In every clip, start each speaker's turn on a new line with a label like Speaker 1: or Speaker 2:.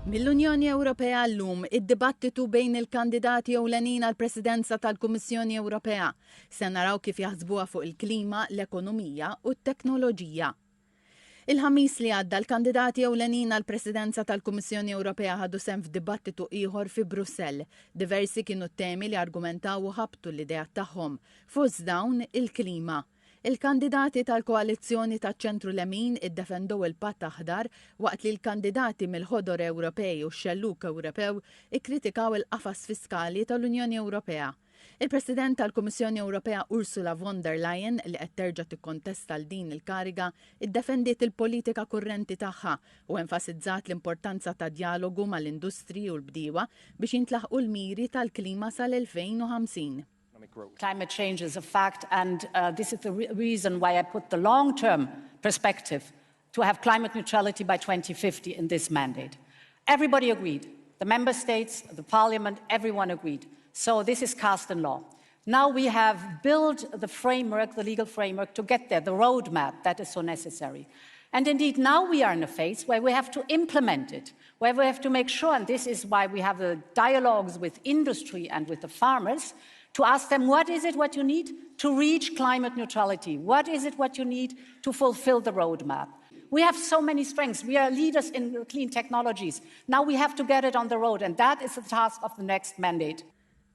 Speaker 1: Mill-Unjoni Ewropea llum id-dibattitu bejn il-kandidati ewlenin għall-Presidenza tal-Kummissjoni Ewropea se naraw kif jaħsbuha fuq il-klima, l-ekonomija u t-teknoloġija. Il-ħamis li għadda l-kandidati ewlenin għall-Presidenza tal-Kummissjoni Ewropea ħadu sehem f'dibattitu ieħor fi Brussell. Diversi kienu temi li argumentaw u ħabtu l-idea tagħhom. Fost dawn il-klima. Il-kandidati tal-koalizzjoni taċ-ċentru lemin iddefendew il-patt aħdar waqt li l-kandidati mill-ħodor Ewropej u x-xelluk Ewropew ikkritikaw il-qafas fiskali tal-Unjoni Ewropea. Il-President tal-Kummissjoni Ewropea Ursula von der Leyen li qed terġa' tikkontesta l din il-kariga iddefendiet il-politika kurrenti tagħha u enfasizzat l-importanza ta' dialogu mal-industri u l-bdiewa biex jintlaħqu l-miri tal-klima sal-2050.
Speaker 2: Climate change is a fact, and this is the reason why I put the long-term perspective to have climate neutrality by 2050 in this mandate. Everybody agreed. The member states, the parliament, everyone agreed. So this is cast in law. Now we have built the framework, the legal framework, to get there, the roadmap that is so necessary. And indeed, now we are in a phase where we have to implement it, where we have to make sure, and this is why we have the dialogues with industry and with the farmers, to ask them, what is it what you need to reach climate neutrality? What is it what you need to fulfill the roadmap? We have so many strengths. We are leaders in clean technologies. Now we have to get it on the road, and that is the task of the next mandate.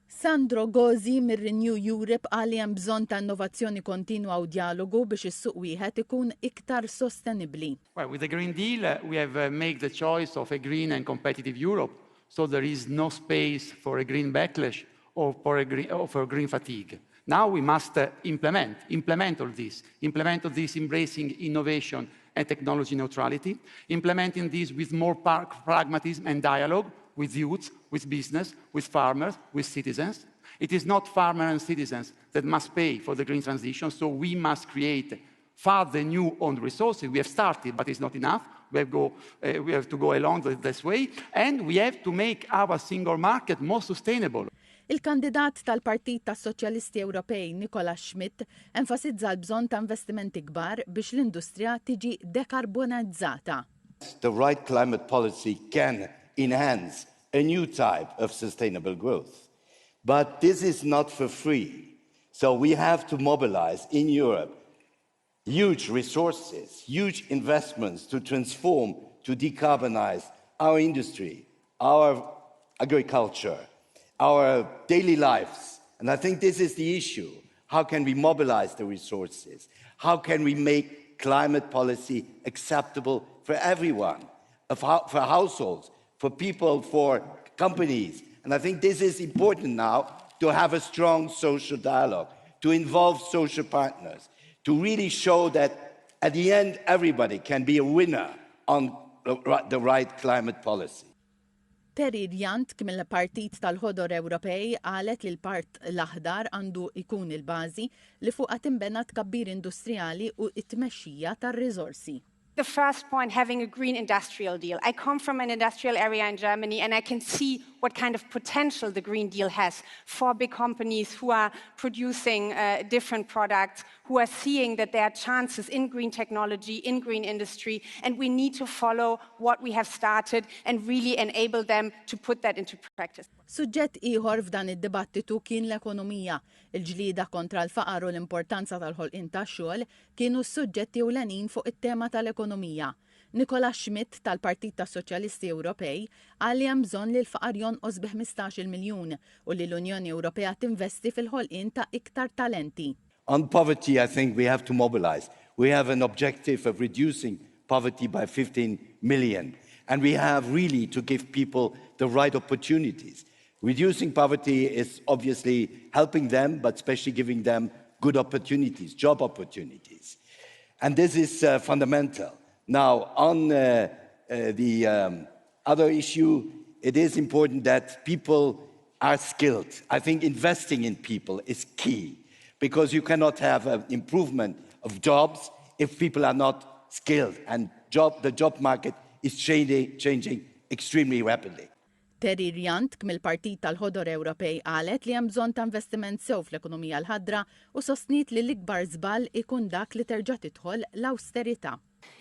Speaker 1: Sandro Gozi mir-Renew Europe qal li hemm bżonn ta' innovazzjoni kontinwa u dialogu biex is-suq wieħed ikun iktar sostenibbli.
Speaker 3: Well, with the Green Deal, we have made the choice of a green and competitive Europe, so there is no space for a green backlash or for green fatigue. Now we must implement all this embracing innovation and technology neutrality, implementing this with more pragmatism and dialogue with youth, with business, with farmers, with citizens. It is not farmers and citizens that must pay for the green transition, so we must create further new owned resources. We have started, but it's not enough. We have to go along this way, and we have to make our single market more sustainable.
Speaker 1: Il-kandidat tal-Partit tas-Soċjalisti Ewropej Nicola Schmidt enfasizza l-bżonn ta' investimenti kbar biex l-industrija tiġi dekarbonizzata.
Speaker 4: The right climate policy can enhance a new type of sustainable growth. But this is not for free. So we have to mobilize in Europe huge resources, huge investments to transform, to decarbonize our industry, our agriculture, our daily lives. And I think this is the issue. How can we mobilize the resources? How can we make climate policy acceptable for everyone, for households, for people, for companies? And I think this is important now, to have a strong social dialogue, to involve social partners, to really show that at the end everybody can be a winner on the right climate policy.
Speaker 1: Terry Rjant mill-Partit tal-Ħodor Ewropej qalet li l-Part l-Aħdar għandu jkun il-bażi li fuqha tinbena tkabbir industrijali u t-tmexxija tar-riżorsi.
Speaker 5: The first point, having a green industrial deal. I come from an industrial area in Germany, and I can see what kind of potential the Green Deal has for big companies who are producing different products, who are seeing that there are chances in green technology, in green industry, and we need to follow what we have started and really enable them to put that into practice.
Speaker 1: Suġġett ieħor f'dan id-dibattitu kien l-ekonomija. Il-ġlieda kontra l-faqar u l-importanza tal-ħolqien tax-xogħol kienu s-suġġetti ewlenin fuq it-tema tal-ekonomija. Nicola Schmidt tal-Partit tas-Soċjalisti Ewropej qal li hemm bżonn li l-faqar jonqos bi 15 miljun u li l-Unjoni Ewropea tinvesti fil-ħolqien ta' iktar talenti.
Speaker 4: On poverty, I think we have to mobilize. We have an objective of reducing poverty by 15 million, and we have really to give people the right opportunities. Reducing poverty is obviously helping them, but especially giving them good opportunities, job opportunities. And this is fundamental. Now, on the other issue, it is important that people are skilled. I think investing in people is key, because you cannot have an improvement of jobs if people are not skilled, and the job market is changing extremely rapidly.
Speaker 1: Terry Rjant mill-Partit tal-Ħodor Ewropej qalet li hemm bżonn ta' investiment sew fl-ekonomija l-ħadra u sostniet li l-ikbar żball ikun dak li terġa' tidħol l-awsterità.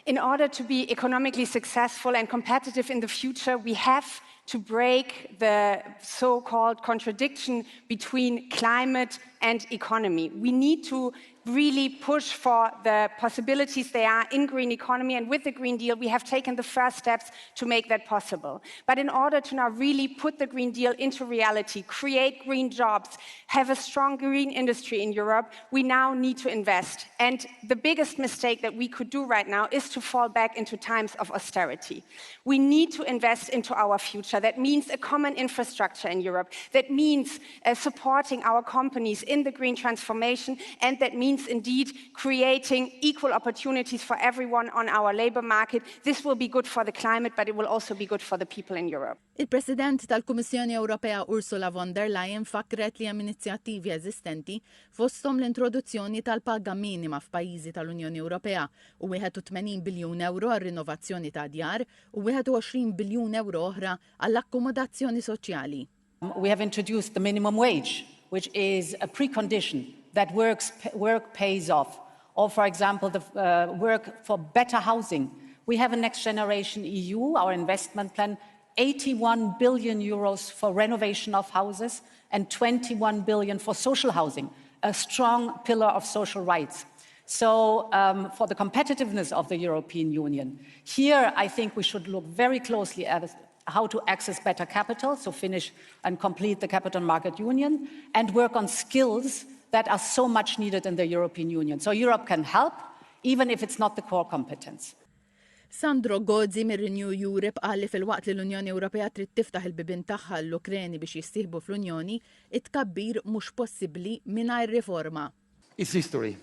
Speaker 5: In order to be economically successful and competitive in the future, we have to break the so-called contradiction between climate and economy. We need to really push for the possibilities there are in green economy, and with the Green Deal we have taken the first steps to make that possible. But in order to now really put the Green Deal into reality, create green jobs, have a strong green industry in Europe, we now need to invest. And the biggest mistake that we could do right now is to fall back into times of austerity. We need to invest into our future. That means a common infrastructure in Europe. That means supporting our companies in the green transformation, and that means indeed creating equal opportunities for everyone on our labor market. This will be good for the climate, but it will also be good for the people in Europe.
Speaker 1: Il-President tal-Kummissjoni Ewropea Ursula von der Leyen fakret li hemm inizjattivi eżistenti fosthom l-introduzzjoni tal-paga minima f'pajjiżi tal-Unjoni Ewropea u 81 biljun euro għar-rinnovazzjoni ta' djar u 21 biljun euro oħra għall-akkomodazzjoni soċjali.
Speaker 2: We have introduced the minimum wage, which is a precondition that work pays off. Or, for example, the work for better housing. We have a Next Generation EU, our investment plan, 81 billion euros for renovation of houses and 21 billion for social housing, a strong pillar of social rights. So for the competitiveness of the European Union, here I think we should look very closely at how to access better capital, so finish and complete the capital market union, and work on skills that are so much needed in the European Union. So Europe can help, even if it's not the core competence.
Speaker 1: Sandro Gozzi mir-Renew Europe qal li fil-waqt li l-Unjoni Ewropea trid tiftaħ il-bibien tagħha l-Ukreni biex jissieħbu fl-Unjoni, it-tkabbir mhux possibbli mingħajr riforma.
Speaker 3: It's history.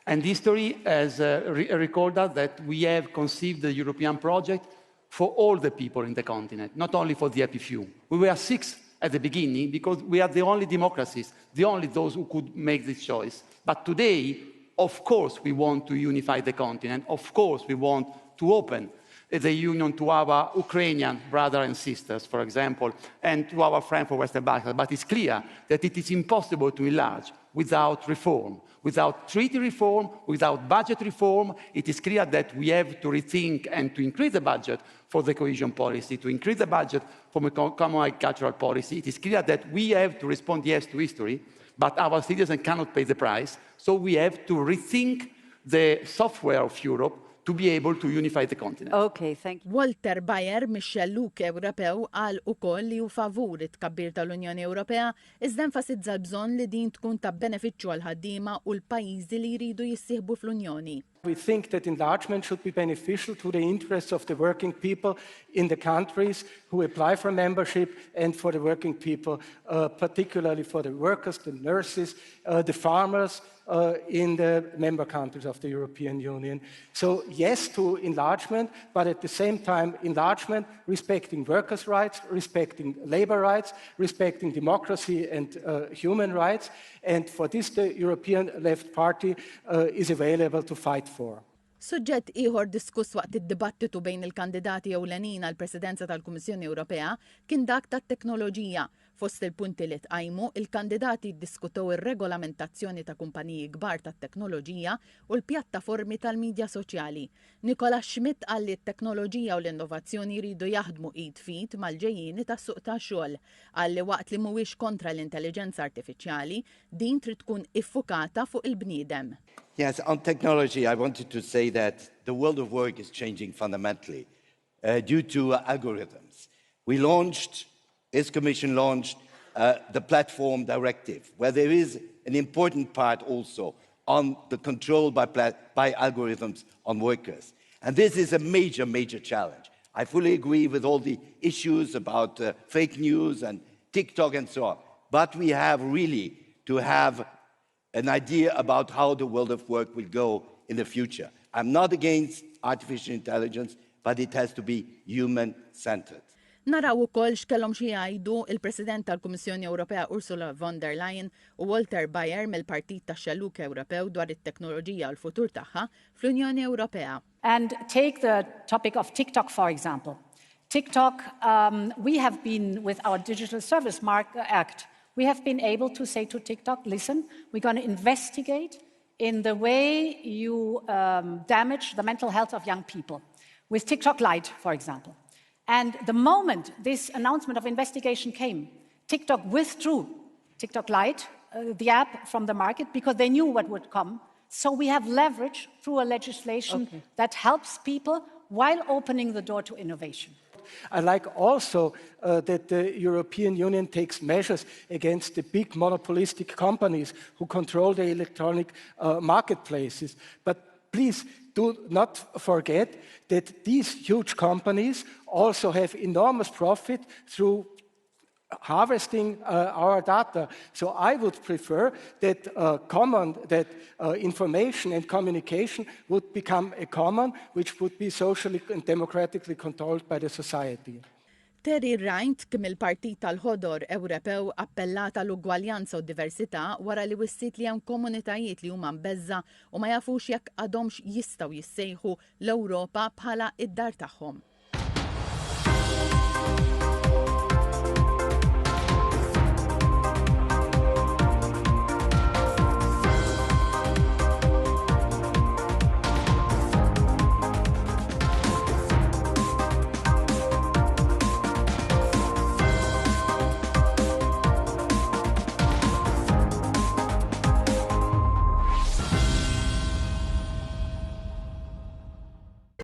Speaker 3: And history has recorded that we have conceived the European project for all the people in the continent, not only for the happy few. We were 6 at the beginning because we are the only democracies, the only those who could make this choice. But today, of course, we want to unify the continent. Of course, we want to open the union to our Ukrainian brothers and sisters, for example, and to our friends from Western Balkans. But it's clear that it is impossible to enlarge without reform. Without treaty reform, without budget reform, it is clear that we have to rethink and to increase the budget for the cohesion policy, to increase the budget for the common agricultural policy. It is clear that we have to respond, yes, to history, but our citizens cannot pay the price. So we have to rethink the software of Europe to be able to unify the continent.
Speaker 6: Okay, thank you.
Speaker 1: Walter Bayer mix-xelluk Ewropew qal ukoll li hu favur it-tkabbir tal-Unjoni Ewropea iżda enfasizza l-bżonn li din tkun ta' benefiċċju għal ħaddiema u l-pajjiżi li jridu jissieħbu fl-Unjoni.
Speaker 7: We think that enlargement should be beneficial to the interests of the working people in the countries who apply for membership and for the working people, particularly for the workers, the nurses, the farmers in the member countries of the European Union. So yes to enlargement, but at the same time enlargement respecting workers' rights, respecting labor rights, respecting democracy and human rights. And for this the European Left Party is available to fight for.
Speaker 1: Suġġett ieħor diskuss waqt id-dibattitu bejn il-kandidati ewlenin għall-Presidenza tal-Kummissjoni Ewropea kien dak tat-teknoloġija. Fost il-punti li tqajmu, il-kandidati ddiskutew ir-regolamentazzjoni ta' kumpaniji kbar tat-teknoloġija u l-pjattaformi tal-midja soċjali. Nikola Schmidt qal li t-teknoloġija u l-innovazzjoni jridu jaħdmu id fit mal-ġejjieni tas-suq tax-xogħol. Qal li waqt li mhuwiex kontra l-intelligenza artifiċjali, din trid tkun iffukata fuq il-bniedem.
Speaker 4: Yes, on technology, I wanted to say that the world of work is changing fundamentally due to algorithms. This Commission launched the Platform Directive, where there is an important part also on the control by algorithms on workers. And this is a major, major challenge. I fully agree with all the issues about fake news and TikTok and so on. But we have really to have an idea about how the world of work will go in the future. I'm not against artificial intelligence, but it has to be human-centered.
Speaker 1: Naraw ukoll x'kellhom xi jgħidu il-President tal-Kummissjoni Ewropea Ursula von der Leyen u Walter Bayer mill-Partit tax-Xelluk Ewropew dwar it-teknoloġija u l-futur tagħha fl-Unjoni Ewropea.
Speaker 2: And take the topic of TikTok, for example. TikTok, we have been, with our Digital Service Act, we have been able to say to TikTok, listen, we're going to investigate in the way you damage the mental health of young people, with TikTok Lite, for example. And the moment this announcement of investigation came, TikTok withdrew TikTok Lite, the app, from the market because they knew what would come. So we have leverage through a legislation that helps people while opening the door to innovation.
Speaker 7: I like also that the European Union takes measures against the big monopolistic companies who control the electronic marketplaces. But please do not forget that these huge companies also have enormous profit through harvesting our data. So I would prefer that information and communication would become a common, which would be socially and democratically controlled by the society.
Speaker 1: Terry Reint kim il-Partit tal-Ħodor Ewropew appellata l-ugwaljanza u d-diversità wara li wissiet li hemm komunitajiet li huma mbeżza u ma jafux jekk għadhomx jistgħu jissejħu l-Ewropa bħala id-dar tagħhom.